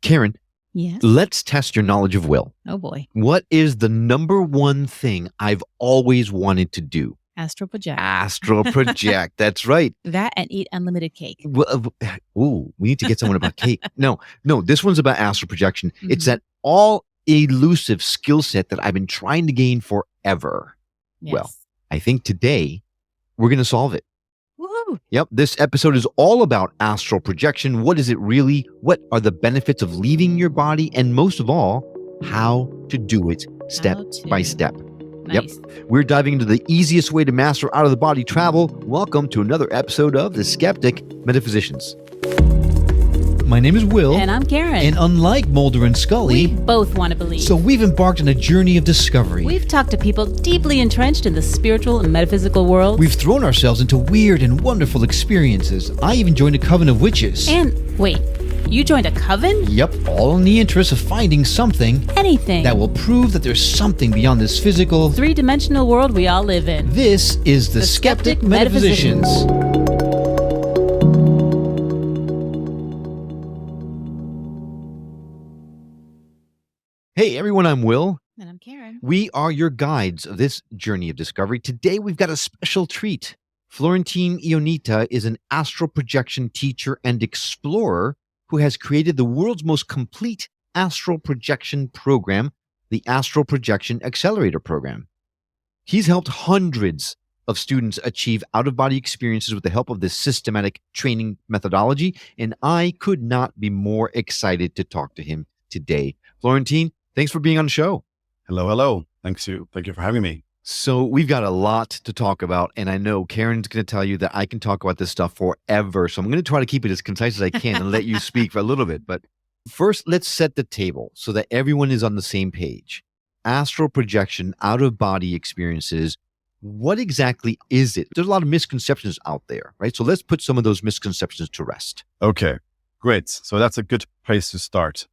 Karen, Yes. let's test your knowledge of will. Oh boy. What is the number one thing I've always wanted to do? Astral project. Astral project. That's right. That and eat unlimited cake. Well, ooh, we need to get someone about cake. No, this one's about astral projection. It's Mhm. that all elusive skill set that I've been trying to gain forever. Yes. Well, I think today we're going to solve it. Woo! Yep. This episode is all about astral projection. What is it really? What are the benefits of leaving your body? And most of all, how to do it step by step. Nice. Yep. We're diving into the easiest way to master out of the body travel. Welcome to another episode of the Skeptic Metaphysicians. My name is Will. And I'm Karen. And unlike Mulder and Scully, we both want to believe. so we've embarked on a journey of discovery. We've talked to people deeply entrenched in the spiritual and metaphysical world. We've thrown ourselves into weird and wonderful experiences. I even joined a coven of witches. And wait, you joined a coven? Yep, all in the interest of finding something Anything that will prove that there's something beyond this physical, three-dimensional world we all live in. This is the Skeptic Metaphysicians. Hey everyone, I'm Will. And I'm Karen. We are your guides of this journey of discovery. Today we've got a special treat. Florentine Ionita is an astral projection teacher and explorer who has created the world's most complete astral projection program, the Astral Projection Accelerator Program. He's helped hundreds of students achieve out-of-body experiences with the help of this systematic training methodology, and I could not be more excited to talk to him today. Florentine, thanks for being on the show. Hello. Thank you for having me. So we've got a lot to talk about, and I know Karen's going to tell you that I can talk about this stuff forever. So I'm going to try to keep it as concise as I can and let you speak for a little bit. But first, let's set the table so that everyone is on the same page. Astral projection, out-of-body experiences. What exactly is it? There's a lot of misconceptions out there, right? So let's put some of those misconceptions to rest. Okay, great. So that's a good place to start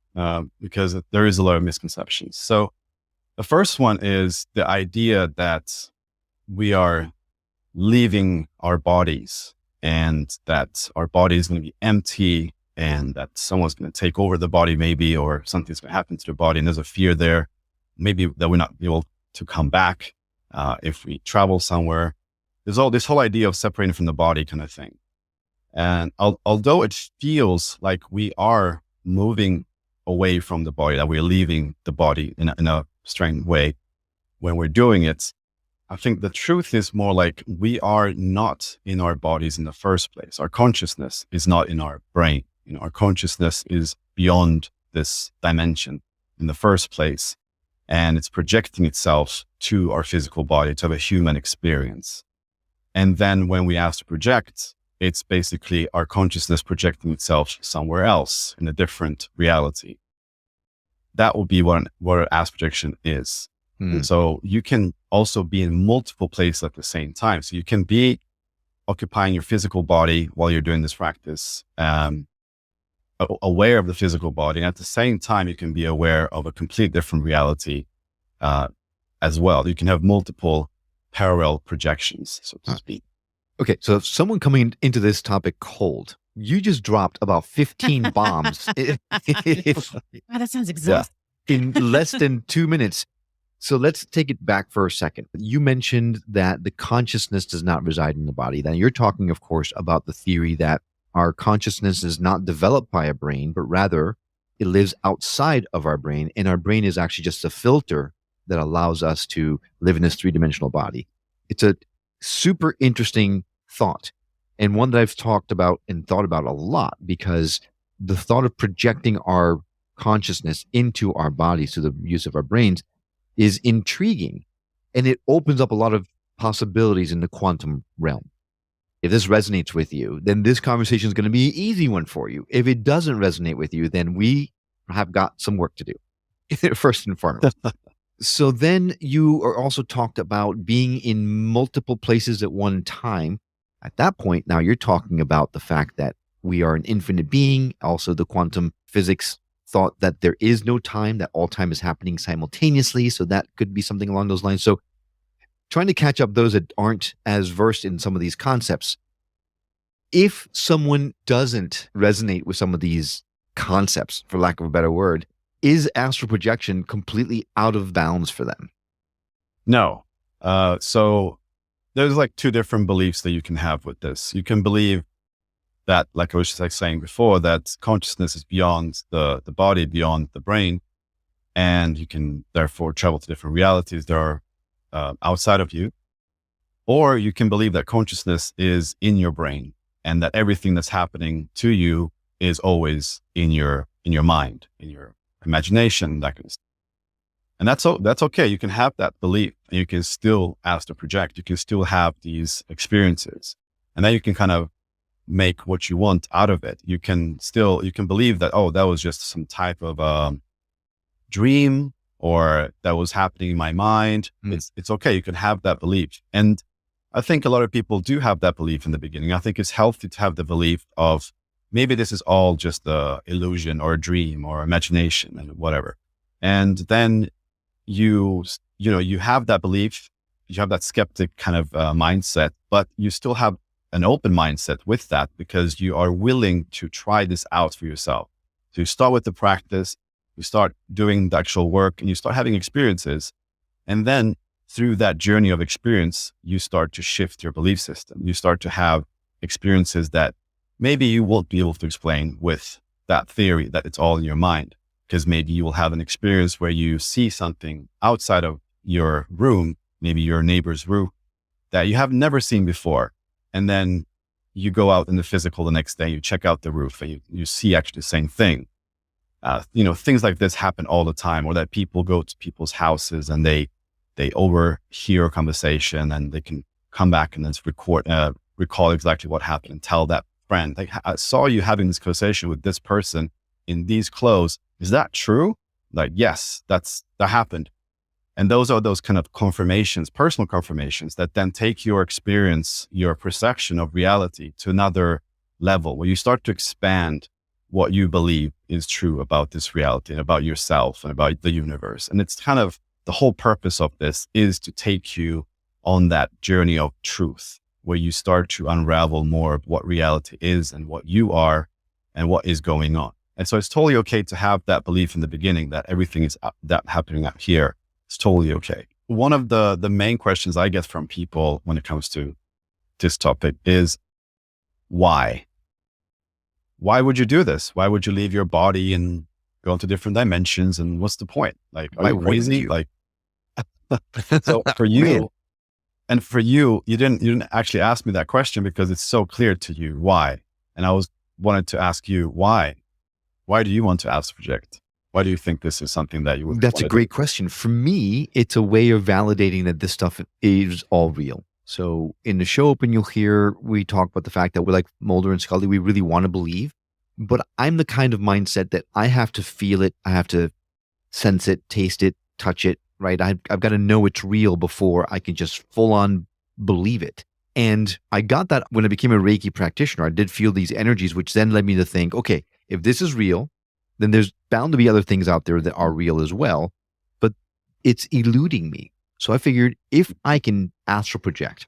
because there is a lot of misconceptions. So the first one is the idea that we are leaving our bodies and that our body is going to be empty and that someone's going to take over the body maybe, or something's going to happen to the body. And there's a fear there, maybe that we're not able to come back if we travel somewhere. There's all this whole idea of separating from the body kind of thing. And although it feels like we are moving away from the body, that we're leaving the body in a strange way when we're doing it, I think the truth is more like we are not in our bodies in the first place. Our consciousness is not in our brain. Our consciousness is beyond this dimension in the first place. And it's projecting itself to our physical body to have a human experience. And then when we ask to project, it's basically our consciousness projecting itself somewhere else in a different reality. That will be what astral projection is. So you can also be in multiple places at the same time. So you can be occupying your physical body while you're doing this practice, aware of the physical body. And at the same time, you can be aware of a completely different reality as well. You can have multiple parallel projections, so to speak. Okay, so if someone coming into this topic cold, you just dropped about 15 bombs Wow, that sounds exhausting. in less than 2 minutes. So let's take it back for a second. You mentioned that the consciousness does not reside in the body. Then you're talking, of course, about the theory that our consciousness is not developed by a brain, but rather it lives outside of our brain. And our brain is actually just a filter that allows us to live in this three-dimensional body. It's a super interesting thought, and one that I've talked about and thought about a lot, because the thought of projecting our consciousness into our bodies through the use of our brains is intriguing, and it opens up a lot of possibilities in the quantum realm. If this resonates with you, then this conversation is going to be an easy one for you. If it doesn't resonate with you, then we have got some work to do, first and foremost. So then you are also talked about being in multiple places at one time. At that point, now you're talking about the fact that we are an infinite being. Also, the quantum physics thought that there is no time, that all time is happening simultaneously. So that could be something along those lines. So trying to catch up those that aren't as versed in some of these concepts. If someone doesn't resonate with some of these concepts, for lack of a better word, is astral projection completely out of bounds for them? No. So there's like two different beliefs that you can have with this. You can believe that, like I was just like saying before, that consciousness is beyond the body, beyond the brain, and you can therefore travel to different realities that are outside of you. Or you can believe that consciousness is in your brain and that everything that's happening to you is always in your mind, in your imagination, that kind of stuff. And that's okay. You can have that belief and you can still astral project. You can still have these experiences, and then you can kind of make what you want out of it. You can believe that, oh, that was just some type of dream, or that was happening in my mind. It's okay. You can have that belief. And I think a lot of people do have that belief in the beginning. I think it's healthy to have the belief of maybe this is all just a illusion or a dream or imagination and whatever. And then you have that belief, you have that skeptic kind of mindset, but you still have an open mindset with that because you are willing to try this out for yourself. So you start with the practice, you start doing the actual work, and you start having experiences. And then through that journey of experience, you start to shift your belief system. You start to have experiences that maybe you won't be able to explain with that theory that it's all in your mind, because maybe you will have an experience where you see something outside of your room, maybe your neighbor's roof, that you have never seen before. And then you go out in the physical the next day, you check out the roof and you see actually the same thing. Things like this happen all the time, or that people go to people's houses and they overhear a conversation and they can come back and then recall exactly what happened and tell that friend, like, I saw you having this conversation with this person in these clothes. Is that true? Like, yes, that happened. And those are those kind of confirmations, personal confirmations, that then take your experience, your perception of reality to another level, where you start to expand what you believe is true about this reality and about yourself and about the universe. And it's kind of the whole purpose of this is to take you on that journey of truth, where you start to unravel more of what reality is and what you are and what is going on. And so it's totally okay to have that belief in the beginning that everything is that happening out here. It's totally okay. One of the main questions I get from people when it comes to this topic is why? Why would you do this? Why would you leave your body and go into different dimensions? And what's the point? Like, are you crazy? Like, so for you, and for you, you didn't actually ask me that question because it's so clear to you why. And I wanted to ask you why. Why do you want to astral project? Why do you think this is something that you would? That's a great question. For me, it's a way of validating that this stuff is all real. So in the show open, you'll hear we talk about the fact that we're like Mulder and Scully. We really want to believe, but I'm the kind of mindset that I have to feel it. I have to sense it, taste it, touch it, right? I've got to know it's real before I can just full on believe it. And I got that when I became a Reiki practitioner. I did feel these energies, which then led me to think, okay, if this is real, then there's bound to be other things out there that are real as well, but it's eluding me. So I figured if I can astral project,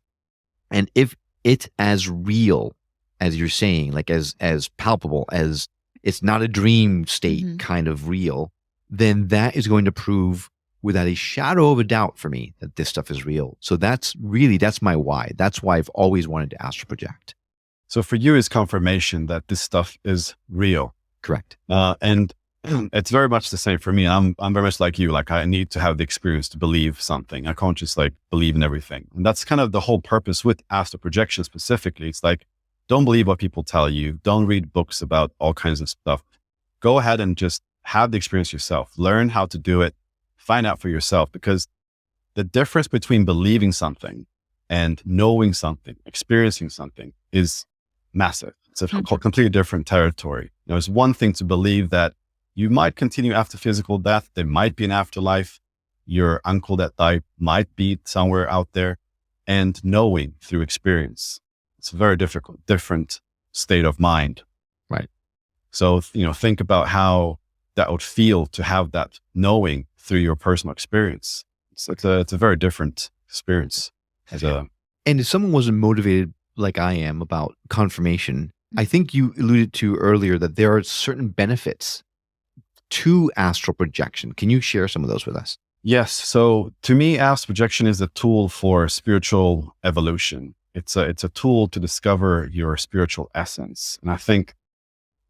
and if it's as real as you're saying, like as palpable as it's not a dream state kind of real, then that is going to prove without a shadow of a doubt for me that this stuff is real. So that's my why. That's why I've always wanted to astral project. So for you, it's confirmation that this stuff is real. Correct. And it's very much the same for me. I'm very much like you. Like, I need to have the experience to believe something. I can't just like believe in everything. And that's kind of the whole purpose with astral projection specifically. It's like, don't believe what people tell you. Don't read books about all kinds of stuff. Go ahead and just have the experience yourself. Learn how to do it. Find out for yourself, because the difference between believing something and knowing something, experiencing something, is massive. It's a completely different territory. It's one thing to believe that you might continue after physical death. There might be an afterlife. Your uncle that died might be somewhere out there, and knowing through experience. It's a very different state of mind. Right. So, think about how that would feel to have that knowing through your personal experience. It's a very different experience. And if someone wasn't motivated like I am about confirmation, I think you alluded to earlier that there are certain benefits to astral projection. Can you share some of those with us? Yes. So to me, astral projection is a tool for spiritual evolution. It's a tool to discover your spiritual essence. And I think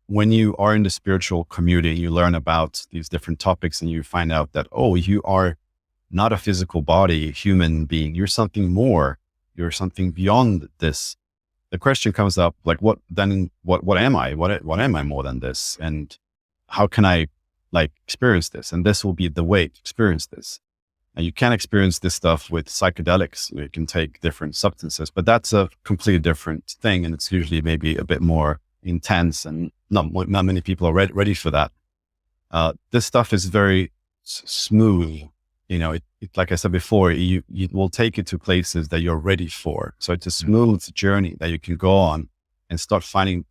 when you are in the spiritual community, you learn about these different topics and you find out that, oh, you are not a physical body, human being. You're something more. You're something beyond this. The question comes up, like, what am I? What am I more than this? And how can I experience this? And this will be the way to experience this. And you can experience this stuff with psychedelics. You can take different substances, but that's a completely different thing. And it's usually maybe a bit more intense, and not many people are ready for that. This stuff is very smooth. It like I said before, it will take you to places that you're ready for. So it's a smooth journey that you can go on and start finding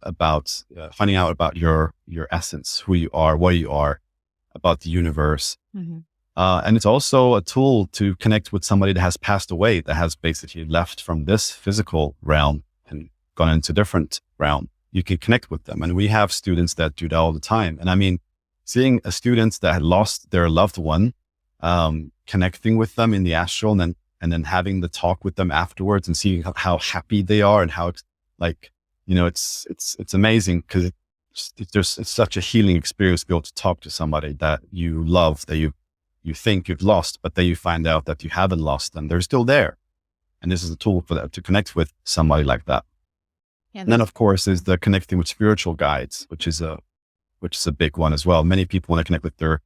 out about your essence, who you are, what you are, about the universe. Mm-hmm. And it's also a tool to connect with somebody that has passed away, that has basically left from this physical realm and gone into a different realm. You can connect with them. And we have students that do that all the time. And I mean, seeing a student that had lost their loved one, connecting with them in the astral and then having the talk with them afterwards and seeing how happy they are and how it's amazing, because it's such a healing experience to be able to talk to somebody that you love, that you think you've lost, but then you find out that you haven't lost them. They're still there. And this is a tool for that, to connect with somebody like that. Yeah, and then of course is the connecting with spiritual guides, which is a big one as well. Many people want to connect with their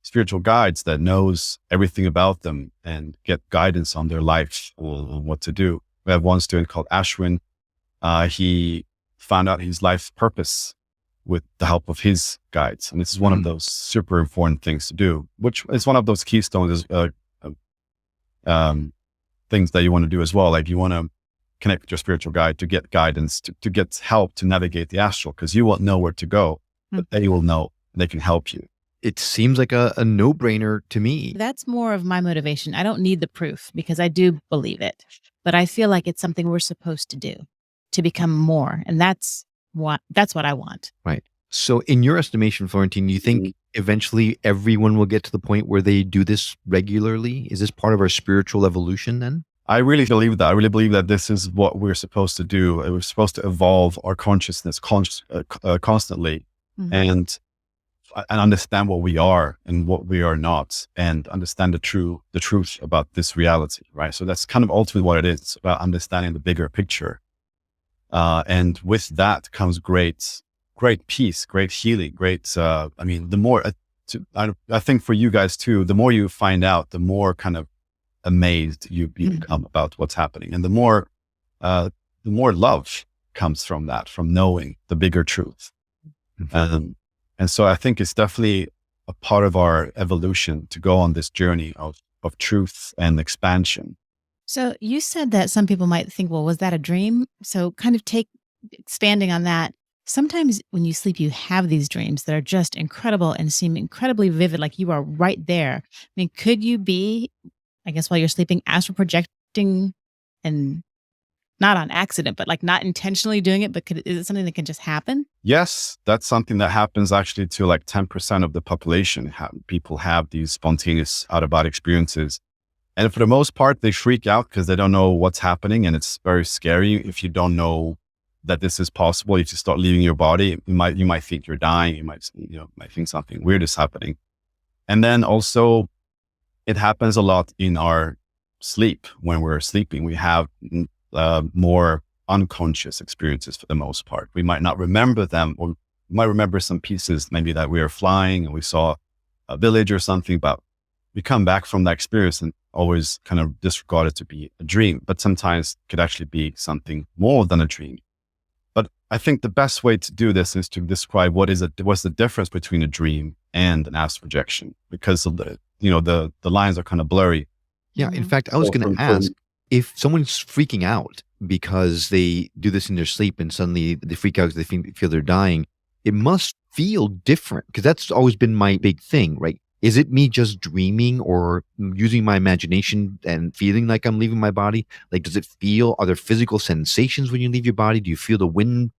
spiritual guides that knows everything about them and get guidance on their life or what to do. We have one student called Ashwin. He found out his life purpose with the help of his guides. And this is one of those super important things to do, which is one of those keystones, things that you want to do as well. Like you want to connect with your spiritual guide to get guidance, to get help to navigate the astral, because you won't know where to go, but they will know and they can help you. It seems like a no-brainer to me. That's more of my motivation. I don't need the proof because I do believe it, but I feel like it's something we're supposed to do to become more. And that's what I want. Right. So in your estimation, Florentin, you think eventually everyone will get to the point where they do this regularly? Is this part of our spiritual evolution then? I really believe that. I really believe that this is what we're supposed to do. We're supposed to evolve our consciousness constantly and understand what we are and what we are not, and understand the truth about this reality, right? So that's kind of ultimately what it is. It's about understanding the bigger picture. And with that comes great peace, great healing, the more, I think for you guys too, the more you find out, the more kind of amazed you become about what's happening. And the more love comes from that, from knowing the bigger truth. And so I think it's definitely a part of our evolution to go on this journey of truth and expansion. So you said that some people might think, well, was that a dream? So kind of expanding on that. Sometimes when you sleep, you have these dreams that are just incredible and seem incredibly vivid, like you are right there. I mean, could you be, I guess, while you're sleeping, astral projecting, and not on accident, but like not intentionally doing it, but is it something that can just happen? Yes, that's something that happens actually to like 10% of the population. People have these spontaneous out-of-body experiences. And for the most part, they freak out because they don't know what's happening. And it's very scary if you don't know that this is possible. If you start leaving your body, you might think you're dying. You might think something weird is happening. And then also it happens a lot in our sleep. When we're sleeping, we have more unconscious experiences for the most part. We might not remember them, or we might remember some pieces, maybe that we were flying and we saw a village or something, but we come back from that experience and always kind of disregard it to be a dream, but sometimes it could actually be something more than a dream. But I think the best way to do this is to describe what's the difference between a dream and an astral projection, because of the lines are kind of blurry. Yeah. In fact, I was going to ask, if someone's freaking out because they do this in their sleep and suddenly they freak out because they feel they're dying, it must feel different, because that's always been my big thing, right? Is it me just dreaming or using my imagination and feeling like I'm leaving my body? Like, does it feel, are there physical sensations when you leave your body? Do you feel the wind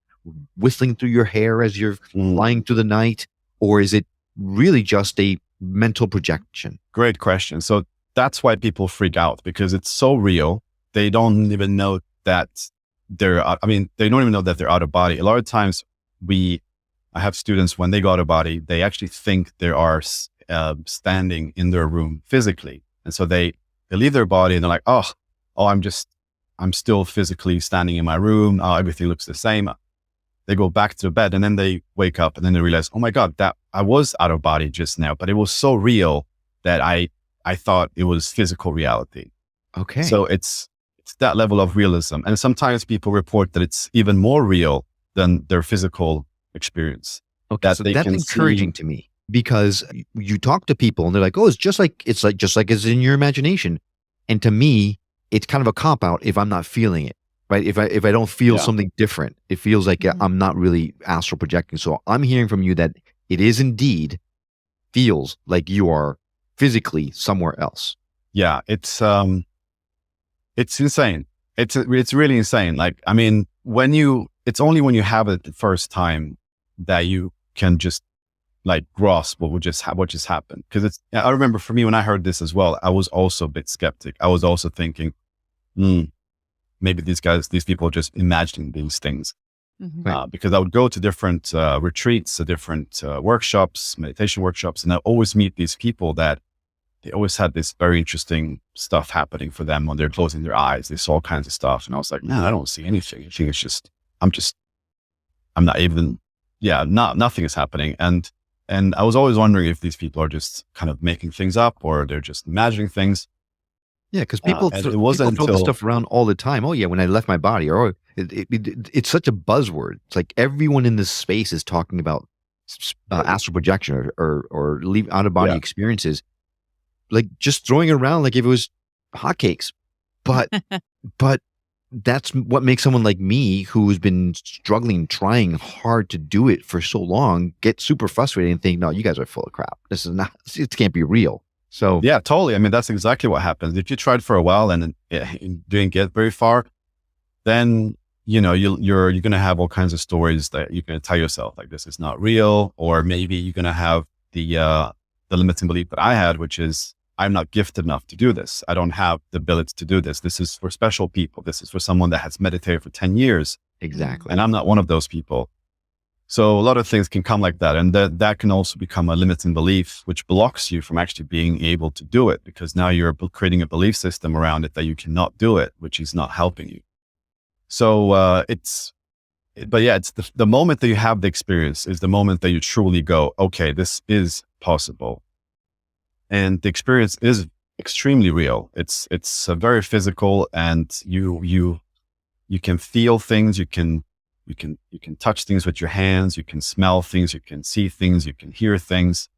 whistling through your hair as you're flying through the night? Or is it really just a mental projection? Great question. So that's why people freak out, because it's so real. They don't even know that they don't even know that they're out of body. A lot of times I have students, when they go out of body, they actually think they are standing in their room physically. And so they leave their body and they're like, oh, I'm still physically standing in my room. Oh, everything looks the same. They go back to the bed and then they wake up and then they realize, oh my God, that I was out of body just now, but it was so real that I thought it was physical reality. Okay. So it's that level of realism. And sometimes people report that it's even more real than their physical experience. Okay. So that's encouraging to me, because you talk to people and they're like, oh, it's just like it's in your imagination. And to me, it's kind of a cop out if I'm not feeling it, right? If I don't feel something different, it feels like I'm not really astral projecting. So I'm hearing from you that it is indeed feels like you are physically somewhere else. Yeah, it's insane. It's really insane. Like, I mean, it's only when you have it the first time that you can just like grasp what just happened. Because I remember for me, when I heard this as well, I was also a bit skeptic. I was also thinking, maybe these people are just imagining these things. Mm-hmm. Because I would go to different retreats, different workshops, meditation workshops, and I always meet these people that they always had this very interesting stuff happening for them when they're closing their eyes. They saw all kinds of stuff. And I was like, man, I don't see anything. I think it's just, I'm not even, nothing is happening. And I was always wondering if these people are just kind of making things up or they're just imagining things. Yeah, because people throw this stuff around all the time. Oh yeah, when I left my body, or it's such a buzzword. It's like everyone in this space is talking about astral projection or leave out of body experiences, like just throwing it around like if it was hotcakes. But that's what makes someone like me, who's been struggling, trying hard to do it for so long, get super frustrated and think, no, you guys are full of crap. It can't be real. So yeah, totally. I mean, that's exactly what happens. If you tried for a while and didn't get very far, then you're going to have all kinds of stories that you're going to tell yourself, like this is not real, or maybe you're going to have the limiting belief that I had, which is I'm not gifted enough to do this. I don't have the ability to do this. This is for special people. This is for someone that has meditated for 10 years. Exactly. And I'm not one of those people. So a lot of things can come like that. And that can also become a limiting belief, which blocks you from actually being able to do it, because now you're creating a belief system around it that you cannot do it, which is not helping you. So it's the moment that you have the experience is the moment that you truly go, okay, this is possible. And the experience is extremely real. It's very physical, and you can feel things. You can touch things with your hands. You can smell things. You can see things. You can hear things.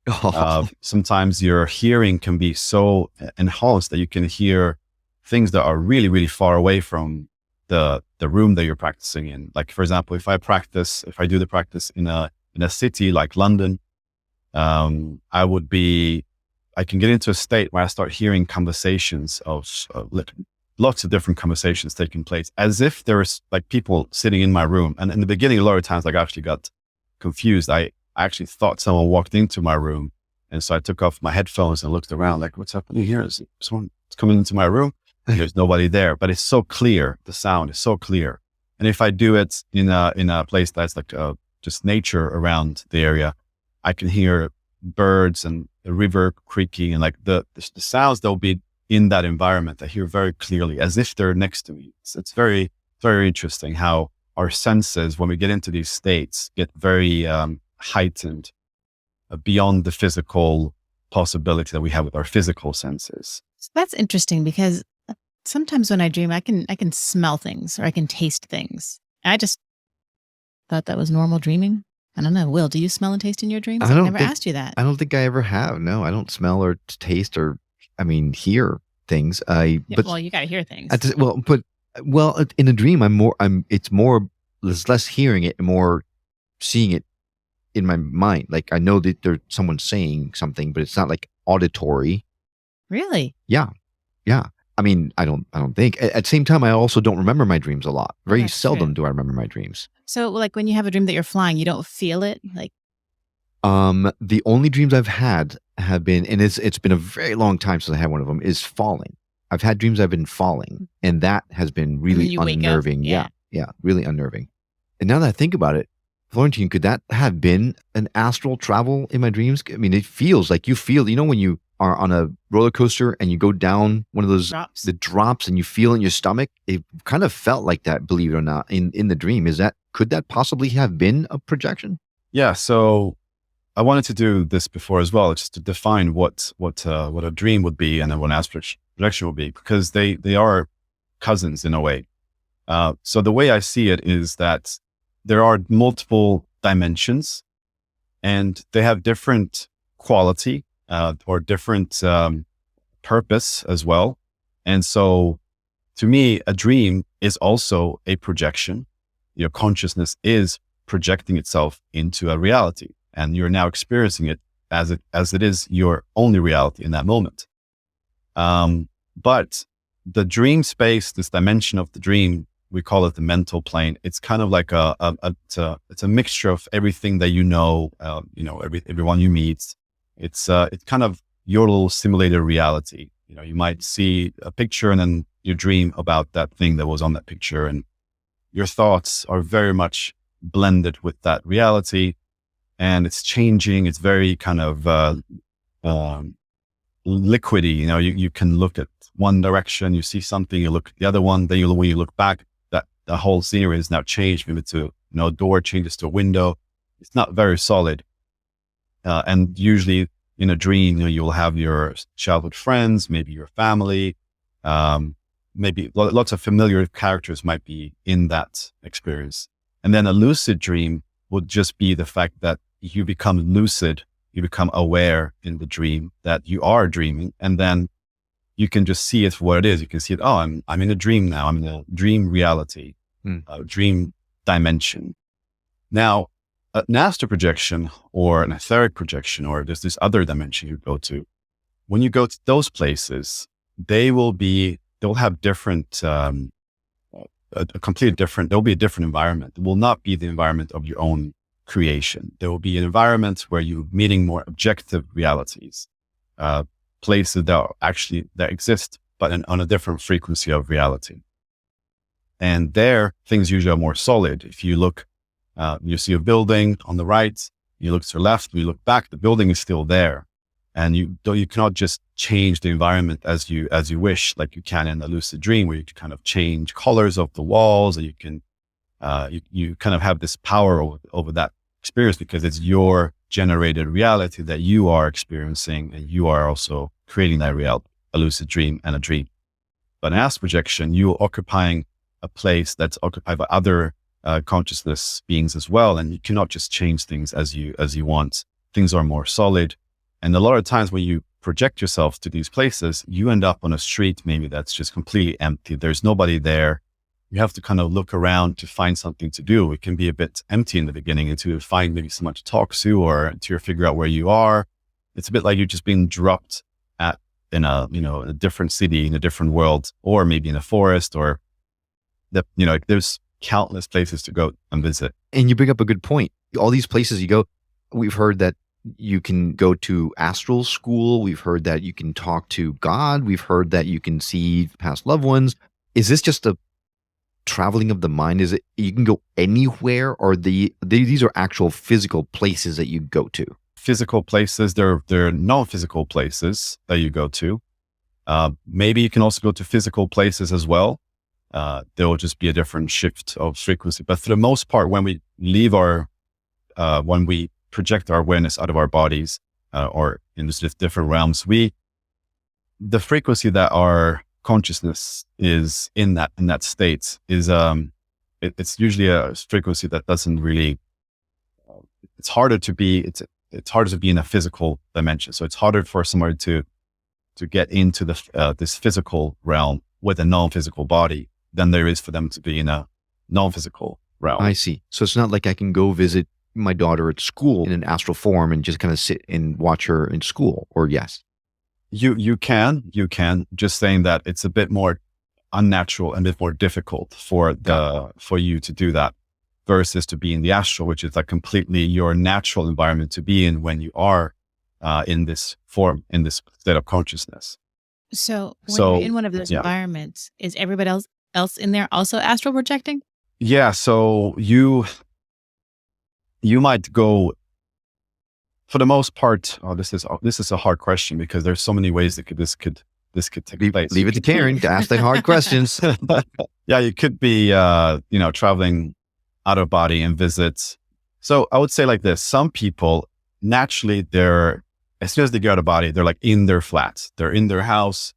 Sometimes your hearing can be so enhanced that you can hear things that are really, really far away from the room that you're practicing in. Like, for example, if I do the practice in a city like London, I can get into a state where I start hearing conversations of lots of different conversations taking place, as if there's like people sitting in my room. And in the beginning, a lot of times, like, I actually got confused. I actually thought someone walked into my room. And so I took off my headphones and looked around, like, what's happening here? Is someone coming into my room? And there's nobody there, but it's so clear. The sound is so clear. And if I do it in a place that's like just nature around the area, I can hear birds and the river creaking, and like the sounds that will be in that environment, I hear very clearly, as if they're next to me. It's very, very interesting how our senses, when we get into these states, get very heightened beyond the physical possibility that we have with our physical senses. So that's interesting, because sometimes when I dream, I can smell things or I can taste things. I just thought that was normal dreaming. I don't know. Will, do you smell and taste in your dreams? I never asked you that. I don't think I ever have. No, I don't smell or taste or, hear things. Well, you got to hear things. Well, in a dream, it's less hearing it and more seeing it in my mind. Like, I know that there's someone saying something, but it's not like auditory. Really? Yeah. I mean, I don't think. At the same time, I also don't remember my dreams a lot. Very That's seldom true. do I remember my dreams. So like when you have a dream that you're flying, you don't feel it? Like, The only dreams I've had have been, and it's been a very long time since I had one of them, is falling. I've had dreams I've been falling, and that has been and then really you wake up. unnerving. Yeah. Yeah, really unnerving. And now that I think about it, Florentine, could that have been an astral travel in my dreams? I mean, it feels like you feel, when you are on a roller coaster and you go down one of those Drops. the drops and you feel in your stomach. It kind of felt like that, believe it or not, in the dream. Could that possibly have been a projection? Yeah. So I wanted to do this before as well, just to define what a dream would be and then what an astral projection would be, because they are cousins in a way. So the way I see it is that there are multiple dimensions, and they have different quality or different purpose as well. And so, to me, a dream is also a projection. Your consciousness is projecting itself into a reality, and you're now experiencing it as it is your only reality in that moment. But the dream space, this dimension of the dream, we call it the mental plane. It's kind of like it's a mixture of everything that everyone you meet. It's kind of your little simulated reality. You might see a picture and then you dream about that thing that was on that picture, and your thoughts are very much blended with that reality, and it's changing. It's very kind of liquidy. You can look at one direction, you see something, you look at the other one, then when you look back, the whole scenery is now changed. Maybe to a door changes to a window. It's not very solid. And usually in a dream, you'll have your childhood friends, maybe your family, maybe lots of familiar characters might be in that experience. And then a lucid dream would just be the fact that you become lucid, you become aware in the dream that you are dreaming, and then you can just see it for what it is. You can see it. Oh, I'm in a dream now. I'm in a dream reality, a dream dimension. Now, an astral projection or an etheric projection, or there's this other dimension you go to. When you go to those places, they'll have different, a completely different. There'll be a different environment. It will not be the environment of your own creation. There will be an environment where you're meeting more objective realities. Places that exist, but on a different frequency of reality. And there, things usually are more solid. If you look, you see a building on the right, you look to the left, you look back, the building is still there. And you cannot just change the environment as you wish, like you can in a lucid dream, where you can kind of change colors of the walls, or you can, you kind of have this power over that experience, because it's your generated reality that you are experiencing, and you are also creating that reality, a lucid dream and a dream. But an astral projection, you're occupying a place that's occupied by other consciousness beings as well, and you cannot just change things as you want. Things are more solid, and a lot of times when you project yourself to these places, you end up on a street maybe that's just completely empty. There's nobody there. You have to kind of look around to find something to do. It can be a bit empty in the beginning, and to find maybe someone to talk to, or to figure out where you are. It's a bit like you're just being dropped in a different city, in a different world, or maybe in a forest, or there's countless places to go and visit. And you bring up a good point. All these places you go, we've heard that you can go to astral school. We've heard that you can talk to God. We've heard that you can see past loved ones. Is this just a traveling of the mind? Is it you can go anywhere, or these are actual physical places that you go to? Physical places, they're non-physical places that you go to. Maybe you can also go to physical places as well. There will just be a different shift of frequency. But for the most part, when we leave when we project our awareness out of our bodies, or in these different realms, the frequency that our consciousness is in that state is, it's usually a frequency that doesn't really, it's harder to be in a physical dimension. So it's harder for somebody to get into this physical realm with a non-physical body than there is for them to be in a non-physical realm. I see. So it's not like I can go visit my daughter at school in an astral form and just kind of sit and watch her in school, or yes? You can just saying that it's a bit more unnatural and a bit more difficult for you to do that versus to be in the astral, which is like completely your natural environment to be in when you are in this form, in this state of consciousness. So when you're in one of those environments, is everybody else in there also astral projecting? Yeah. So you might go, for the most part. Oh, this is a hard question because there's so many ways that this could take place. Leave it to Karen to ask the hard questions. Yeah, you could be, traveling out of body and visits. So I would say like this: some people naturally, as soon as they get out of body, they're like in their flats, they're in their house,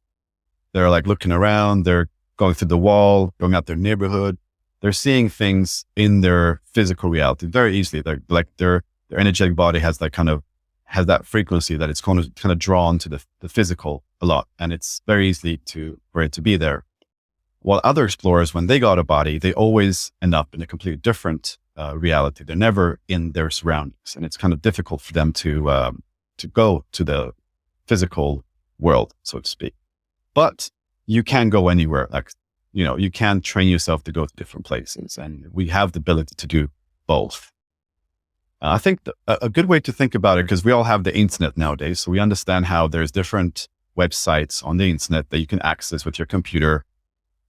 they're like looking around, they're going through the wall, going out their neighborhood, they're seeing things in their physical reality very easily. They're like their energetic body has that frequency that it's kind of drawn to the physical a lot, and it's very easy for it to be there. While other explorers, when they go out of body, they always end up in a completely different reality. They're never in their surroundings, and it's kind of difficult for them to go to the physical world, so to speak. But you can go anywhere. Like, you can train yourself to go to different places, and we have the ability to do both. I think a good way to think about it, because we all have the internet nowadays, so we understand how there's different websites on the internet that you can access with your computer,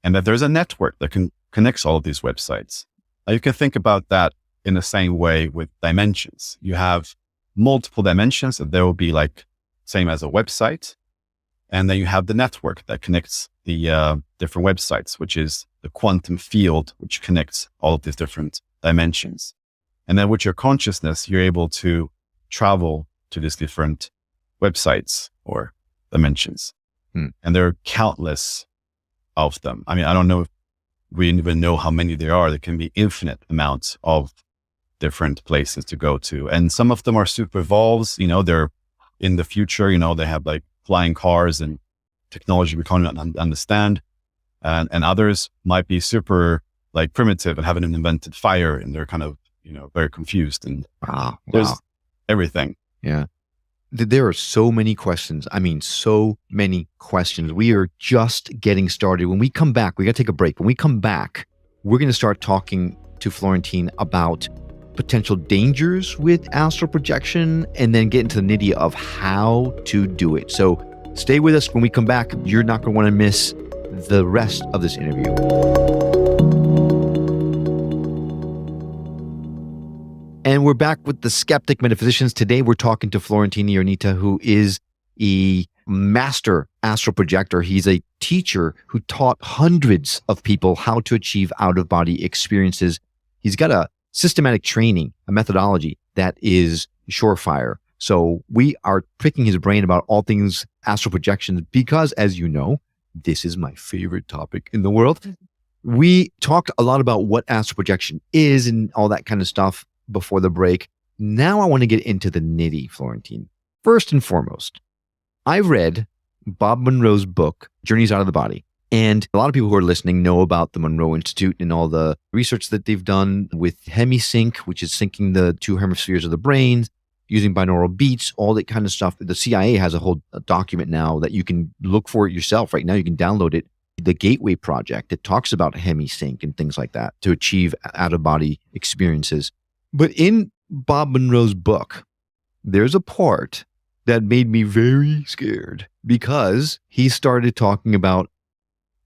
and that there's a network that connects all of these websites. You can think about that in the same way with dimensions. You have multiple dimensions that there will be like same as a website, and then you have the network that connects the different websites, which is the quantum field, which connects all of these different dimensions. And then with your consciousness, you're able to travel to these different websites or dimensions. And there are countless of them. I mean, I don't know if we even know how many there are. There can be infinite amounts of different places to go to. And some of them are super evolved. They're in the future, they have like flying cars and technology we can't understand. And others might be super like primitive and haven't invented fire, and they're kind of, very confused, and there's everything. Yeah. There are so many questions. I mean, so many questions. We are just getting started. When we come back, we got to take a break. When we come back, we're going to start talking to Florentin about potential dangers with astral projection, and then get into the nitty of how to do it. So stay with us. When we come back, you're not going to want to miss the rest of this interview. And we're back with the Skeptic Metaphysicians. Today, we're talking to Florentin Ionita, who is a master astral projector. He's a teacher who taught hundreds of people how to achieve out-of-body experiences. He's got a systematic training, a methodology that is surefire. So we are picking his brain about all things astral projections because, as you know, this is my favorite topic in the world. We talked a lot about what astral projection is and all that kind of stuff before the break. Now I want to get into the nitty, Florentin. First and foremost, I read Bob Monroe's book, Journeys Out of the Body. And a lot of people who are listening know about the Monroe Institute and all the research that they've done with hemisync, which is syncing the two hemispheres of the brain, using binaural beats, all that kind of stuff. The CIA has a whole document now that you can look for it yourself right now. You can download it. The Gateway Project that talks about hemisync and things like that to achieve out-of-body experiences. But in Bob Monroe's book, there's a part that made me very scared because he started talking about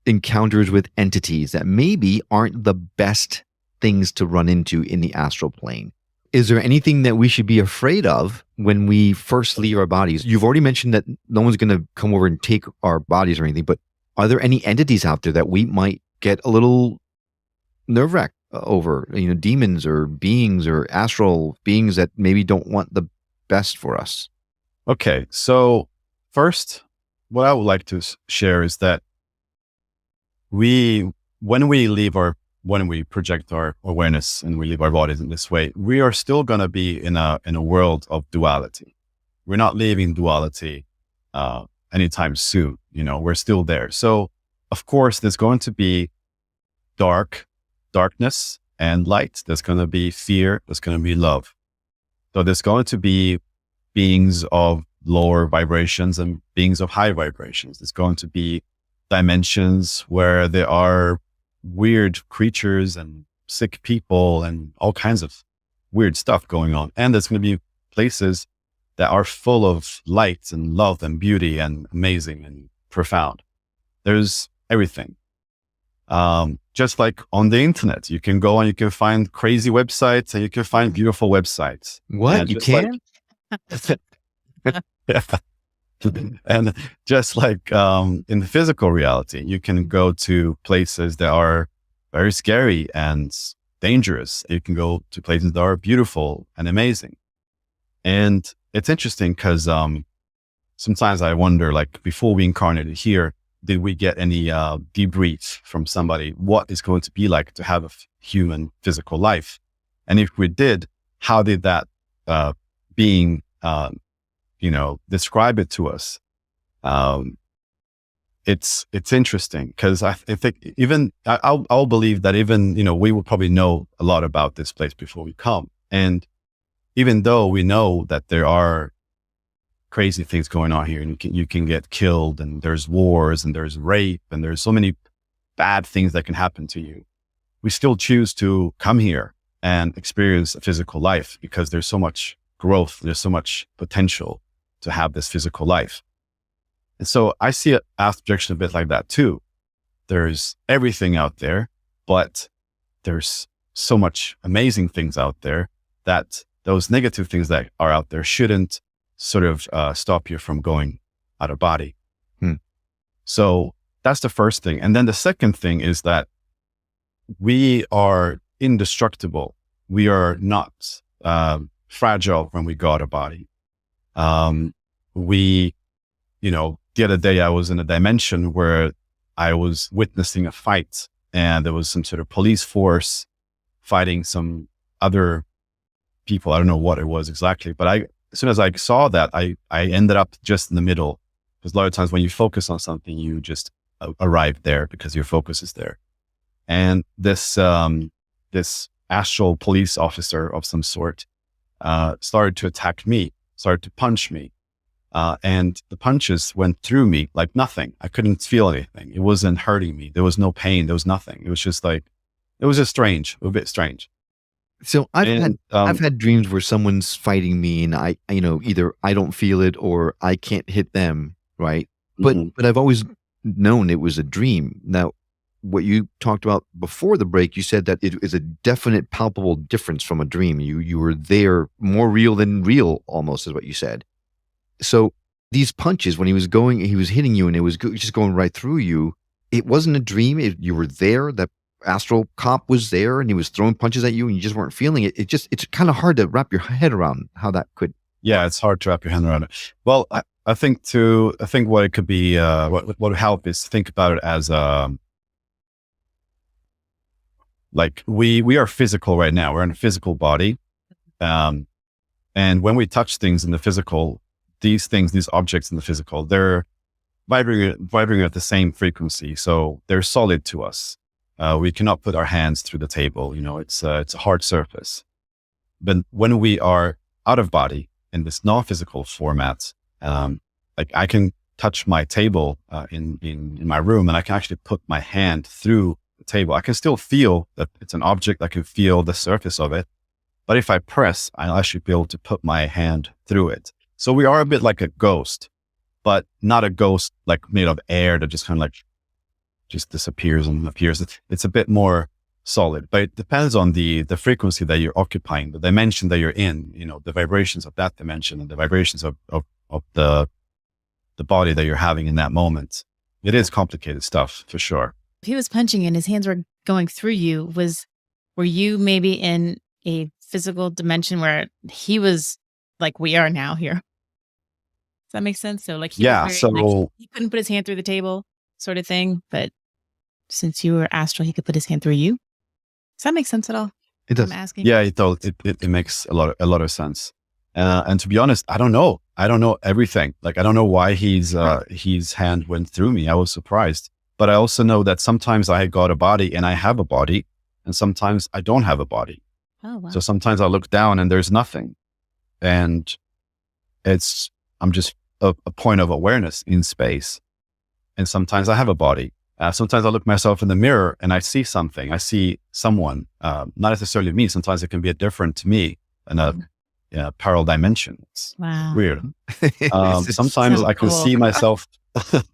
encounters with entities that maybe aren't the best things to run into in the astral plane. Is there anything that we should be afraid of when we first leave our bodies? You've already mentioned that no one's going to come over and take our bodies or anything, but are there any entities out there that we might get a little nerve-wracked over, demons or beings or astral beings that maybe don't want the best for us? Okay. So first, what I would like to share is that when we project our awareness and we leave our bodies in this way, we are still going to be in a world of duality. We're not leaving duality anytime soon. We're still there. So of course, there's going to be darkness and light. There's going to be fear. There's going to be love. So there's going to be beings of lower vibrations and beings of high vibrations. There's going to be dimensions where there are weird creatures and sick people and all kinds of weird stuff going on. And there's going to be places that are full of light and love and beauty and amazing and profound. There's everything. Just like on the internet, you can go and you can find crazy websites and you can find beautiful websites. What? And You just like- can? Yeah. And just like in the physical reality, you can go to places that are very scary and dangerous. You can go to places that are beautiful and amazing. And it's interesting because sometimes I wonder, like, before we incarnated here, did we get any debrief from somebody what it's going to be like to have a human physical life? And if we did, how did that being describe it to us? It's interesting because I think even I'll believe that even, we will probably know a lot about this place before we come. And even though we know that there are crazy things going on here and you can get killed and there's wars and there's rape and there's so many bad things that can happen to you, we still choose to come here and experience a physical life because there's so much growth, there's so much potential to have this physical life. And so I see astral projection a bit like that too. There's everything out there, but there's so much amazing things out there that those negative things that are out there shouldn't sort of stop you from going out of body. So that's the first thing. And then the second thing is that we are indestructible. We are not fragile when we go out of body. The other day I was in a dimension where I was witnessing a fight and there was some sort of police force fighting some other people. I don't know what it was exactly, but as soon as I saw that, I ended up just in the middle, because a lot of times when you focus on something, you just arrive there because your focus is there. And this astral police officer of some sort started to attack me, started to punch me. And the punches went through me like nothing. I couldn't feel anything. It wasn't hurting me. There was no pain. There was nothing. It was just like, it was just strange, a bit strange. So I've had dreams where someone's fighting me and I either I don't feel it or I can't hit them, right? But I've always known it was a dream. Now, what you talked about before the break, you said that it is a definite, palpable difference from a dream. You were there, more real than real, almost, is what you said. So these punches, when he was hitting you and it was just going right through you, it wasn't a dream. You were there. That astral cop was there and he was throwing punches at you and you just weren't feeling it. It's kind of hard to wrap your head around how that could. Yeah, it's hard to wrap your head around it. Well, I think what it could be, what would help is think about it as like we are physical right now. We're in a physical body, and when we touch things in the physical, these objects in the physical, they're vibrating at the same frequency, so they're solid to us. We cannot put our hands through the table. It's a hard surface. But when we are out of body in this non-physical format, like I can touch my table in my room, and I can actually put my hand through the table. I can still feel that it's an object. I can feel the surface of it. But if I press, I'll actually be able to put my hand through it. So we are a bit like a ghost, but not a ghost like made of air that just kind of like just disappears and appears. It's a bit more solid, but it depends on the frequency that you're occupying, the dimension that you're in, the vibrations of that dimension and the vibrations of the body that you're having in that moment. It is complicated stuff for sure. If he was punching and his hands were going through you, were you maybe in a physical dimension where he was like we are now here? Does that make sense? So like he couldn't put his hand through the table sort of thing, but since you were astral, he could put his hand through you. Does that make sense at all? It does. I'm asking. Yeah, it makes a lot of sense. And to be honest, I don't know everything. Like, I don't know why his hand went through me. I was surprised, but I also know that sometimes I got a body and I have a body, and sometimes I don't have a body. Oh, wow. So sometimes I look down and there's nothing. And it's I'm just a point of awareness in space. And sometimes I have a body. Sometimes I look myself in the mirror and I see something. I see someone, not necessarily me. Sometimes it can be a different to me in a parallel dimension. It's Wow. weird. It's Sometimes so I can cool. see myself.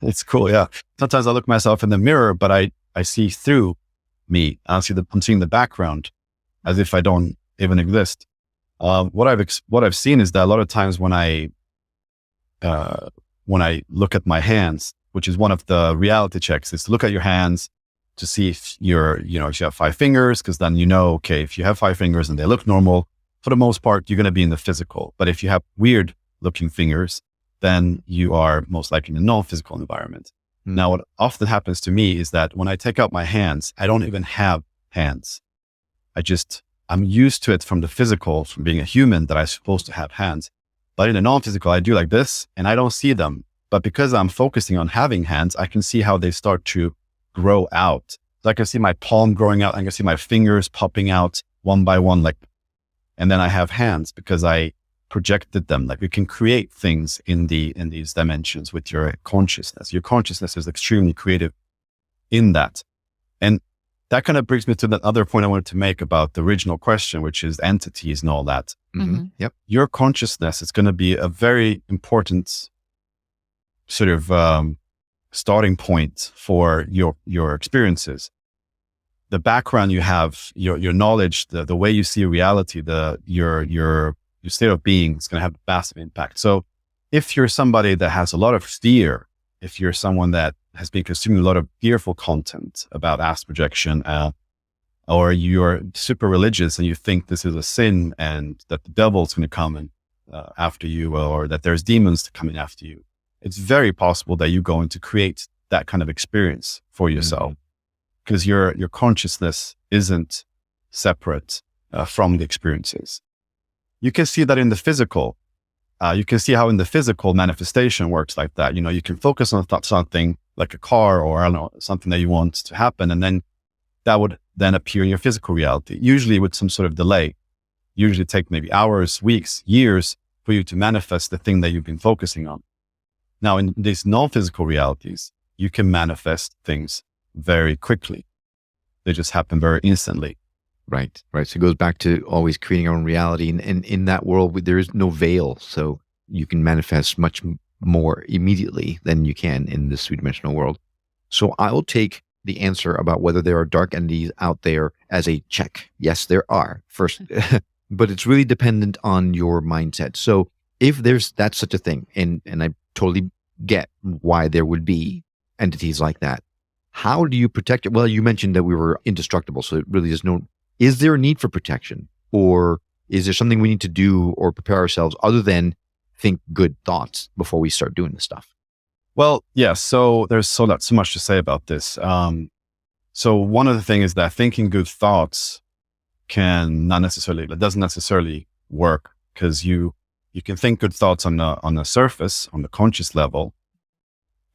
It's cool. Yeah. Sometimes I look myself in the mirror, but I see through me. I'm seeing the background as if I don't even exist. What I've seen is that a lot of times when I look at my hands, which is one of the reality checks, is to look at your hands to see if if you have 5 fingers, because then okay, if you have 5 fingers and they look normal, for the most part, you're going to be in the physical. But if you have weird looking fingers, then you are most likely in a non-physical environment. Now, what often happens to me is that when I take out my hands, I don't even have hands. I'm used to it from the physical, from being a human, that I'm supposed to have hands. But in the non-physical, I do like this and I don't see them. But because I'm focusing on having hands, I can see how they start to grow out. So I can see my palm growing out. I can see my fingers popping out one by one, and then I have hands because I projected them. Like, you can create things in these dimensions with your consciousness. Your consciousness is extremely creative in that. And that kind of brings me to the other point I wanted to make about the original question, which is entities and all that. Yep. Your consciousness is going to be a very important sort of starting point for your experiences. The background you have, your knowledge, the way you see reality, your state of being is going to have a massive impact. So if you're somebody that has a lot of fear, if you're someone that has been consuming a lot of fearful content about astral projection, or you're super religious and you think this is a sin and that the devil's going to come after you, or that there's demons coming after you, it's very possible that you're going to create that kind of experience for yourself, because your consciousness isn't separate from the experiences. You can see that in the physical. You can see how in the physical manifestation works like that. You can focus on something like a car, or I don't know, something that you want to happen, and then that would then appear in your physical reality, usually with some sort of delay. Usually take maybe hours, weeks, years for you to manifest the thing that you've been focusing on. Now, in these non-physical realities, you can manifest things very quickly. They just happen very instantly. Right. So it goes back to always creating our own reality. And in that world, there is no veil. So you can manifest much more immediately than you can in this three-dimensional world. So I will take the answer about whether there are dark entities out there as a check. Yes, there are, first, but it's really dependent on your mindset. So if that's such a thing, and I totally get why there would be entities like that, how do you protect it? Well, you mentioned that we were indestructible, so it really is is there a need for protection, or is there something we need to do or prepare ourselves other than think good thoughts before we start doing this stuff? Well, yeah. So there's so much to say about this. So one of the things is that thinking good thoughts doesn't necessarily work, because you can think good thoughts on the surface, on the conscious level,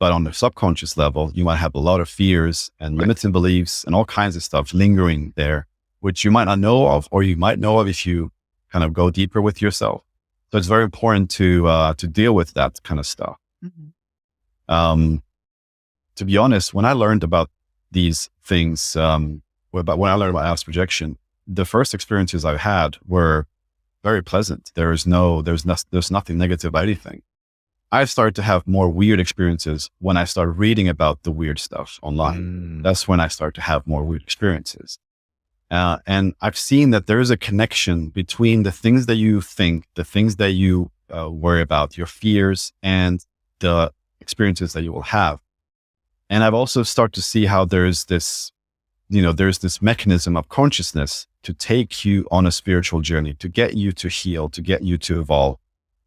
but on the subconscious level, you might have a lot of fears and limiting beliefs and all kinds of stuff lingering there, which you might not know of, or you might know of if you kind of go deeper with yourself. So it's very important to deal with that kind of stuff. To be honest, when I learned about these things, when I learned about astral projection, the first experiences I've had were very pleasant. There's nothing negative about anything. I started to have more weird experiences when I started reading about the weird stuff online. That's when I started to have more weird experiences. And I've seen that there is a connection between the things that you think, the things that you worry about, your fears, and the experiences that you will have. And I've also started to see how there's this mechanism of consciousness to take you on a spiritual journey, to get you to heal, to get you to evolve.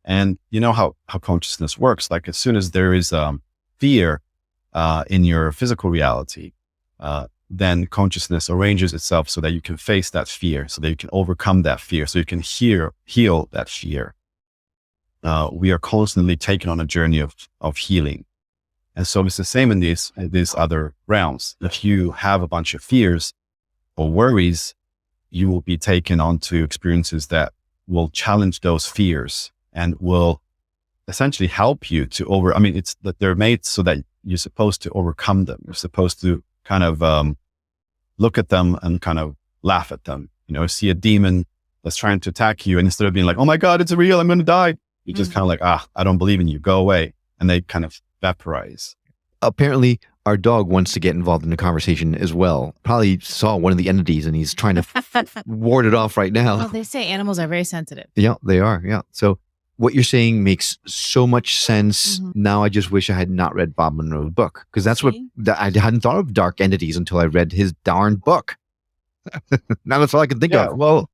And you know how consciousness works. Like, as soon as there is fear in your physical reality, then consciousness arranges itself so that you can face that fear, so that you can overcome that fear, so you can heal that fear. We are constantly taken on a journey of healing. And so it's the same in these other realms. If you have a bunch of fears or worries, you will be taken onto experiences that will challenge those fears and will essentially help you to I mean, it's that they're made so that you're supposed to overcome them. You're supposed to kind of look at them and kind of laugh at them. You know, see a demon that's trying to attack you, and instead of being like, "Oh my God, it's real, I'm going to die," you just kind of like, I don't believe in you, go away. And they kind of vaporize. Apparently, our dog wants to get involved in the conversation as well. Probably saw one of the entities and he's trying to ward it off right now. Well, they say animals are very sensitive. Yeah, they are. Yeah. So what you're saying makes so much sense. Now I just wish I had not read Bob Monroe's book, because that's what I hadn't thought of dark entities until I read his darn book. Now that's all I can think of. Well,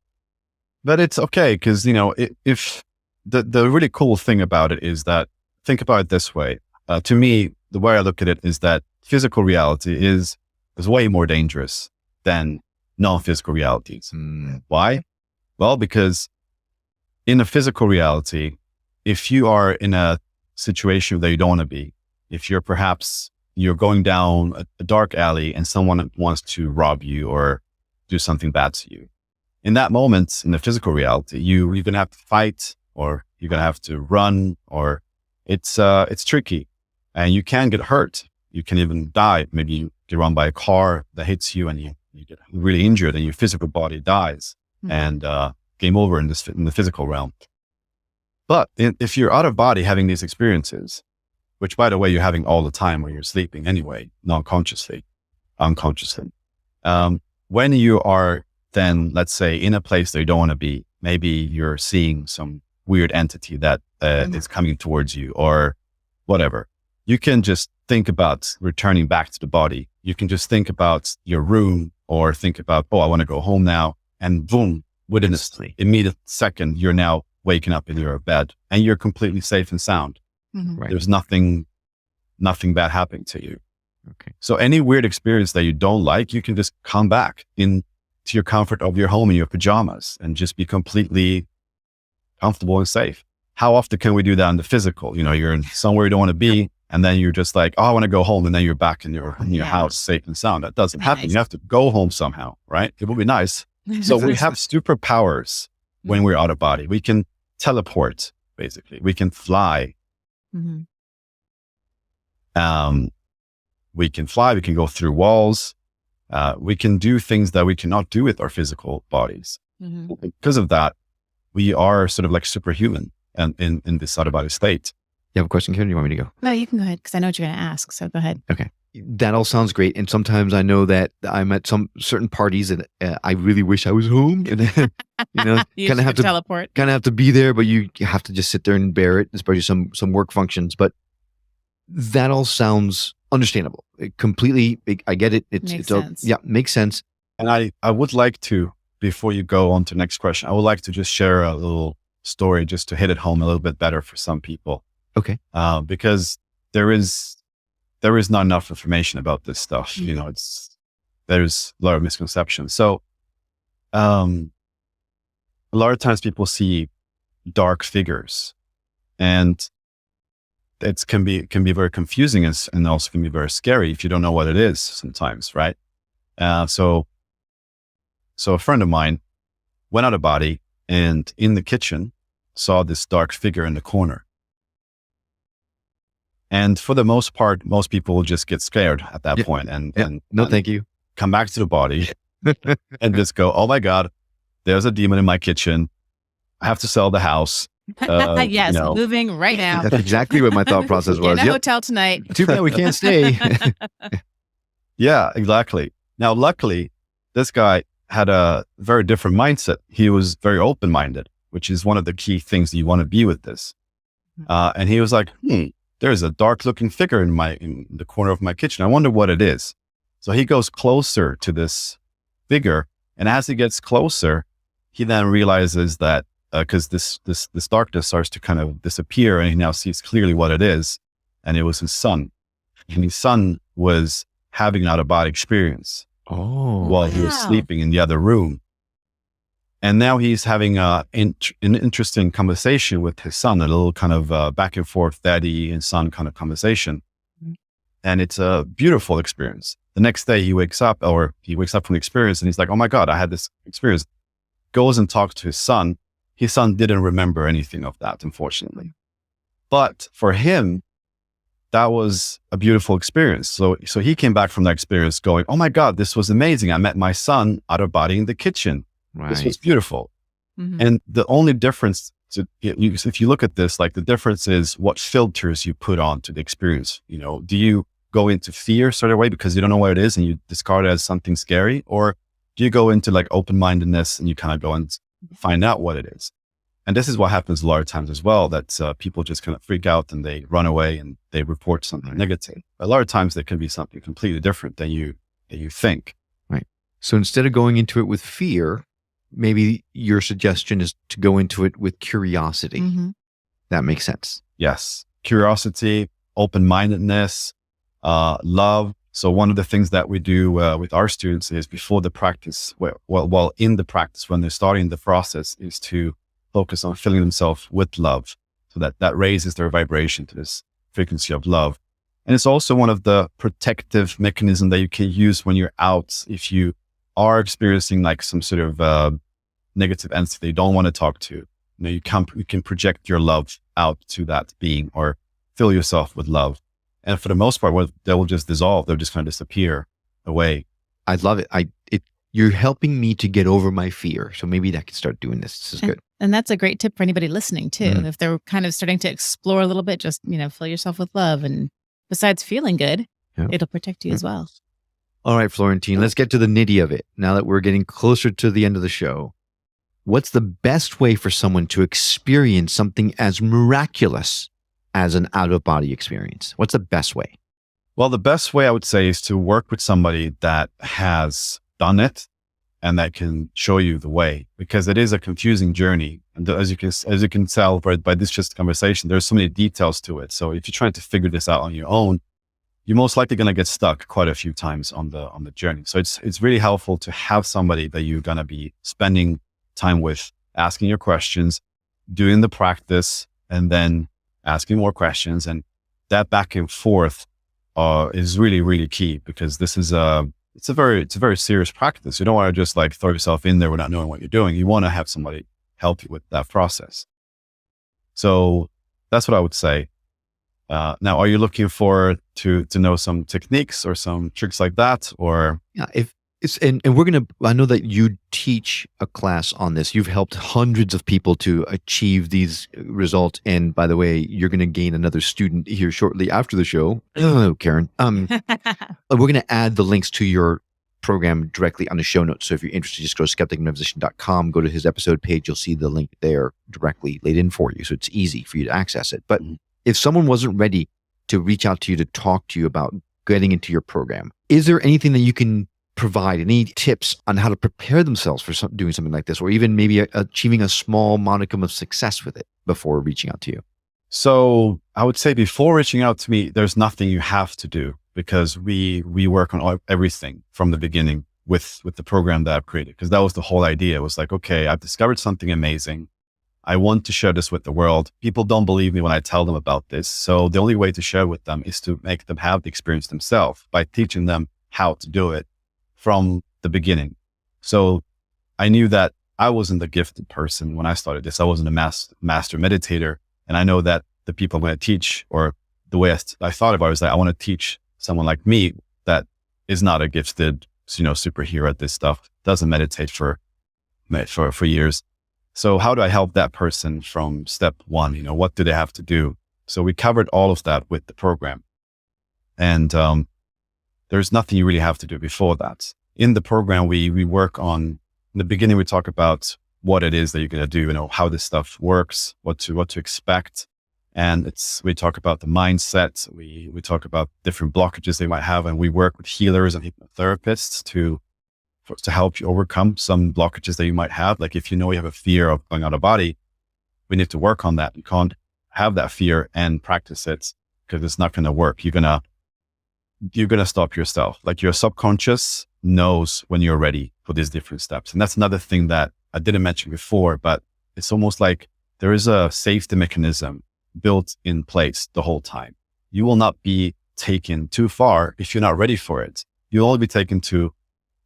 but it's okay, because, you know, if the really cool thing about it is that, think about it this way. To me, the way I look at it is that physical reality is way more dangerous than non-physical realities. Why? Well, because in a physical reality, if you are in a situation that you don't want to be, if you're going down a dark alley and someone wants to rob you or do something bad to you, in that moment, in the physical reality, you're going to have to fight, or you're going to have to run, or it's tricky, and you can get hurt. You can even die. Maybe you get run by a car that hits you and you get really injured and your physical body dies, and game over in the physical realm. But if you're out of body having these experiences, which by the way, you're having all the time when you're sleeping anyway, unconsciously, when you are then, let's say, in a place that you don't want to be, maybe you're seeing some weird entity that is coming towards you or whatever, you can just think about returning back to the body. You can just think about your room, or think about, I want to go home now. And boom, within an immediate second, you're now waking up in your bed and you're completely safe and sound. Right. There's nothing bad happening to you. Okay. So any weird experience that you don't like, you can just come back into your comfort of your home in your pajamas and just be completely comfortable and safe. How often can we do that in the physical? You know, you're in somewhere you don't want to be, and then you're just like, I want to go home. And then you're back in your house, safe and sound. That doesn't happen. Nice. You have to go home somehow, right? It would be nice. So we have superpowers when we're out of body. We can teleport, basically. We can fly. We can fly. We can go through walls. We can do things that we cannot do with our physical bodies. Because of that, we are sort of like superhuman and in this out of body state. You have a question, Karen? You want me to go? No, you can go ahead, because I know what you're going to ask. So go ahead. Okay. That all sounds great. And sometimes I know that I'm at some certain parties and I really wish I was home. And you know, kind of have to teleport. Kind of have to be there, but you have to just sit there and bear it, especially some work functions. But that all sounds understandable. I get it. Makes sense. Makes sense. And I would like to, before you go on to the next question, I would like to just share a little story just to hit it home a little bit better for some people. Okay. Because there is not enough information about this stuff. You know, there's a lot of misconceptions. So, a lot of times people see dark figures, and it can be very confusing and also can be very scary if you don't know what it is sometimes, right? So a friend of mine went out of body and in the kitchen saw this dark figure in the corner. And for the most part, most people will just get scared at that point and thank you. Come back to the body and just go, oh my God, there's a demon in my kitchen. I have to sell the house. Yes, moving right now. That's exactly what my thought process was. Get in a hotel tonight. Too bad we can't stay. Yeah, exactly. Now, luckily, this guy had a very different mindset. He was very open-minded, which is one of the key things that you want to be with this. And he was like, there's a dark looking figure in the corner of my kitchen. I wonder what it is. So he goes closer to this figure. And as he gets closer, he then realizes that because this darkness starts to kind of disappear, and he now sees clearly what it is. And it was his son. And his son was having an out-of-body experience while he was sleeping in the other room. And now he's having an interesting conversation with his son, a little kind of back and forth daddy and son kind of conversation. And it's a beautiful experience. The next day he wakes up from the experience and he's like, oh my God, I had this experience. Goes and talks to his son. His son didn't remember anything of that, unfortunately. But for him, that was a beautiful experience. So he came back from that experience going, oh my God, this was amazing. I met my son out of body in the kitchen. Right. This was beautiful. And the only difference, if you look at this, like the difference is what filters you put on to the experience. Do you go into fear straight away because you don't know what it is and you discard it as something scary? Or do you go into like open-mindedness and you kind of go and find out what it is? And this is what happens a lot of times as well, that people just kind of freak out and they run away and they report something negative. A lot of times there can be something completely different than you think. Right. So instead of going into it with fear, maybe your suggestion is to go into it with curiosity. That makes sense. Yes. Curiosity, open-mindedness, love. So one of the things that we do with our students is before the practice, well, in the practice, when they're starting the process, is to focus on filling themselves with love, so that raises their vibration to this frequency of love. And it's also one of the protective mechanisms that you can use when you're out. If you are experiencing like some sort of negative entity that you don't want to talk to, you can project your love out to that being or fill yourself with love. And for the most part, they will just dissolve. They'll just kind of disappear away. I love it. You're helping me to get over my fear. So maybe I can start doing this. This is good. And that's a great tip for anybody listening too. If they're kind of starting to explore a little bit, just, fill yourself with love. And besides feeling good, it'll protect you as well. All right, Florentine, let's get to the nitty of it. Now that we're getting closer to the end of the show, what's the best way for someone to experience something as miraculous as an out-of-body experience? What's the best way? Well, the best way I would say is to work with somebody that has done it and that can show you the way, because it is a confusing journey. And as you can tell by this just conversation, there's so many details to it. So if you're trying to figure this out on your own, you're most likely going to get stuck quite a few times on the journey. So it's really helpful to have somebody that you're going to be spending time with, asking your questions, doing the practice, and then asking more questions. And that back and forth is really, really key, because this is it's a very serious practice. You don't want to just like throw yourself in there without knowing what you're doing. You want to have somebody help you with that process. So that's what I would say. Now, are you looking for to know some techniques or some tricks like that? Or if it's and I know that you teach a class on this. You've helped hundreds of people to achieve these results. And by the way, you're going to gain another student here shortly after the show. Oh, Karen. We're going to add the links to your program directly on the show notes. So if you're interested, just go to skepticmetaphysician.com, go to his episode page. You'll see the link there directly laid in for you. So it's easy for you to access it. But if someone wasn't ready to reach out to you to talk to you about getting into your program, is there anything that you can provide, any tips on how to prepare themselves for doing something like this, or even maybe achieving a small modicum of success with it before reaching out to you? So I would say before reaching out to me, there's nothing you have to do, because we work on everything from the beginning with the program that I've created, because that was the whole idea. It was like, okay, I've discovered something amazing. I want to share this with the world. People don't believe me when I tell them about this. So the only way to share with them is to make them have the experience themselves by teaching them how to do it from the beginning. So I knew that I wasn't the gifted person when I started this. I wasn't a master meditator. And I know that the people I'm going to teach, or the way I thought about it, was that I want to teach someone like me that is not a gifted, superhero at this stuff, doesn't meditate for years. So how do I help that person from step one? What do they have to do? So we covered all of that with the program. And there's nothing you really have to do before that. In the program, we work on, in the beginning, we talk about what it is that you're going to do, how this stuff works, what to expect. And we talk about the mindset. We talk about different blockages they might have. And we work with healers and hypnotherapists to help you overcome some blockages that you might have. Like if you have a fear of going out of body, we need to work on that. You can't have that fear and practice it, because it's not going to work. You're going to stop yourself. Like your subconscious knows when you're ready for these different steps. And that's another thing that I didn't mention before, but it's almost like there is a safety mechanism built in place the whole time. You will not be taken too far if you're not ready for it. You'll only be taken to,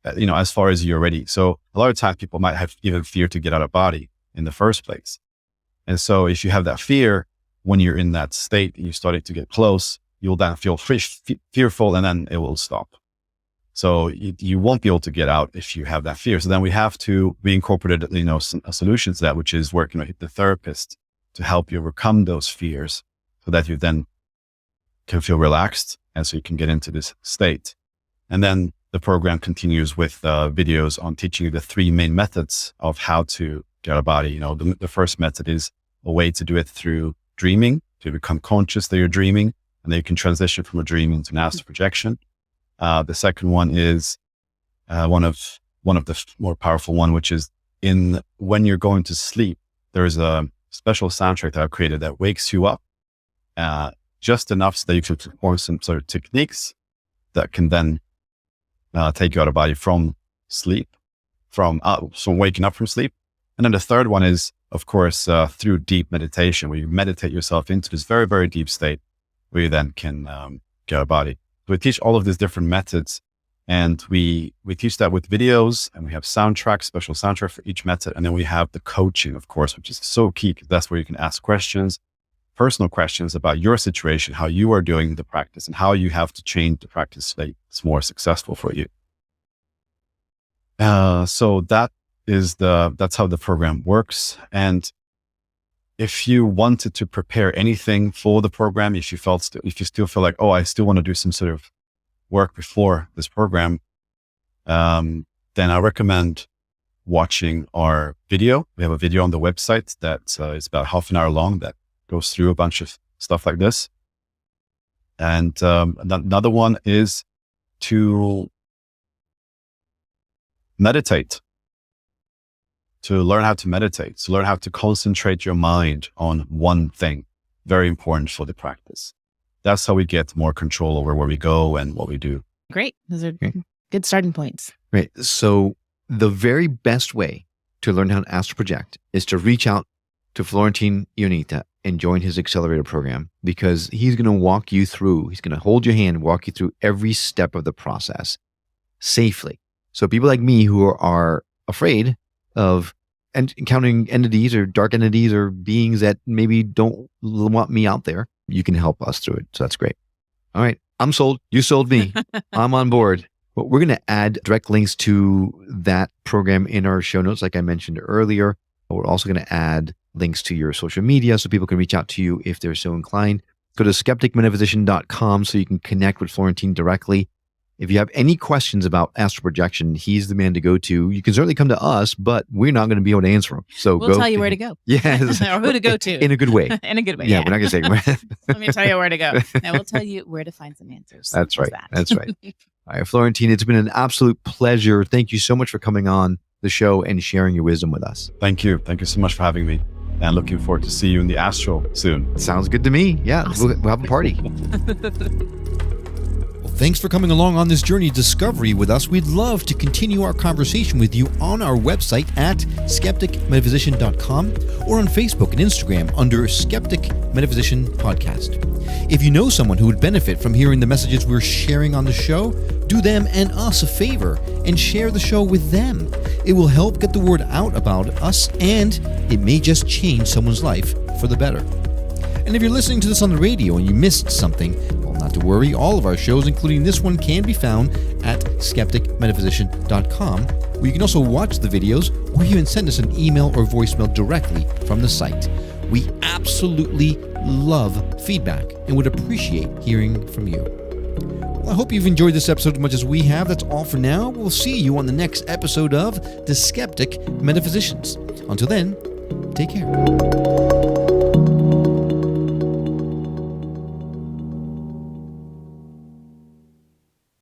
as far as you're ready. So a lot of times people might have even fear to get out of body in the first place. And so if you have that fear, when you're in that state, you're starting to get close, you'll then feel fearful, and then it will stop. So you won't be able to get out if you have that fear. So then we incorporated, a solution to that, which is working with the therapist to help you overcome those fears so that you then can feel relaxed. And so you can get into this state. And then the program continues with videos on teaching you the 3 main methods of how to get out of body. The first method is a way to do it through dreaming, to become conscious that you're dreaming, and then you can transition from a dream into an astral projection. The second one is one of the more powerful one, which is when you're going to sleep, there's a special soundtrack that I've created that wakes you up just enough so that you can perform some sort of techniques that can then take you out of body from sleep, from waking up from sleep. And then the third one is, of course, through deep meditation, where you meditate yourself into this very, very deep state where you then can get out of body. We teach all of these different methods, and we teach that with videos, and we have soundtracks, special soundtrack for each method. And then we have the coaching, of course, which is so key, because that's where you can ask questions, personal questions about your situation, how you are doing the practice, and how you have to change the practice so that it's more successful for you. So that's how the program works. And if you wanted to prepare anything for the program, if you still feel like, I still want to do some sort of work before this program, then I recommend watching our video. We have a video on the website that is about half an hour long that goes through a bunch of stuff like this. And another one is to meditate. To learn how to meditate, to learn how to concentrate your mind on one thing. Very important for the practice. That's how we get more control over where we go and what we do. Great. Those are good starting points. Right. So the very best way to learn how to astral project is to reach out to Florentin Ionita and join his accelerator program, because he's going to he's going to hold your hand, walk you through every step of the process safely. So people like me who are afraid of encountering entities or dark entities or beings that maybe don't want me out there, you can help us through it. So that's great. All right. I'm sold. You sold me. I'm on board. But we're going to add direct links to that program in our show notes, like I mentioned earlier. We're also going to add links to your social media so people can reach out to you if they're so inclined. Go to skepticmetaphysician.com so you can connect with Florentin directly. If you have any questions about astral projection, he's the man to go to. You can certainly come to us, but we're not going to be able to answer them. So we'll tell you where to go. Yes. Or who to go to. In a good way. In a good way. Yeah, we're not going to say. Let me tell you where to go. And we'll tell you where to find some answers. That's right. That's right. All right, Florentin, it's been an absolute pleasure. Thank you so much for coming on the show and sharing your wisdom with us. Thank you. Thank you so much for having me. And looking forward to see you in the astral soon. Sounds good to me. Yeah, awesome. We'll have a party. Thanks for coming along on this journey of discovery with us. We'd love to continue our conversation with you on our website at skepticmetaphysician.com or on Facebook and Instagram under Skeptic Metaphysician Podcast. If you know someone who would benefit from hearing the messages we're sharing on the show, do them and us a favor and share the show with them. It will help get the word out about us, and it may just change someone's life for the better. And if you're listening to this on the radio and you missed something, well, not to worry. All of our shows, including this one, can be found at skepticmetaphysician.com, where you can also watch the videos or even send us an email or voicemail directly from the site. We absolutely love feedback and would appreciate hearing from you. Well, I hope you've enjoyed this episode as much as we have. That's all for now. We'll see you on the next episode of The Skeptic Metaphysicians. Until then, take care.